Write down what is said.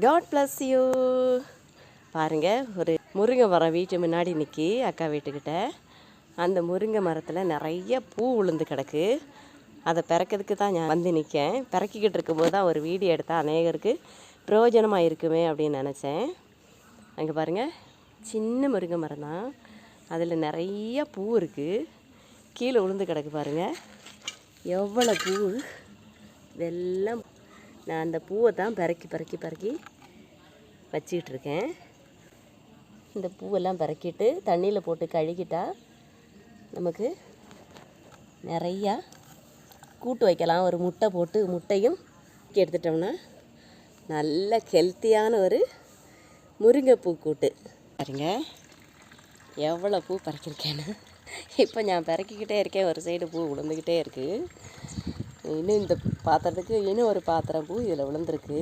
God bless you. பாருங்கள், ஒரு முருங்கை மரம் வீட்டு முன்னாடி நிற்கி அக்கா வீட்டுக்கிட்ட. அந்த முருங்கை மரத்தில் நிறைய பூ உளுந்து கிடக்கு. அதை பிறக்கிறதுக்கு தான் நான் வந்து நிற்கேன். பிறக்கிக்கிட்டு இருக்கும்போது தான் ஒரு வீடியோ எடுத்தால் அநேகருக்கு பிரயோஜனமாக இருக்குமே அப்படின்னு நினச்சேன். அங்கே பாருங்கள், சின்ன முருங்கை மரம் தான், அதில் நிறைய பூ இருக்குது. கீழே உளுந்து கிடக்கு பாருங்கள், எவ்வளோ பூ. இதெல்லாம் நான் அந்த பூவை தான் பறக்கி வச்சிக்கிட்டு இருக்கேன். இந்த பூவெல்லாம் பறக்கிட்டு தண்ணியில் போட்டு கழுகிட்டா நமக்கு நிறையா கூட்டு வைக்கலாம். ஒரு முட்டை போட்டு முட்டையும் எடுத்துட்டோம்னா நல்ல ஹெல்த்தியான ஒரு முருங்கைப்பூ கூட்டு. பாருங்க எவ்வளோ பூ பறக்கிருக்கேன்னு. இப்போ நான் பறக்கிக்கிட்டே இருக்கேன், ஒரு சைடு பூ விழுந்துக்கிட்டே இருக்குது. இன்னும் இந்த பாத்திரத்துக்கு இன்னும் ஒரு பாத்திரம் பூ இதில் விழுந்துருக்கு.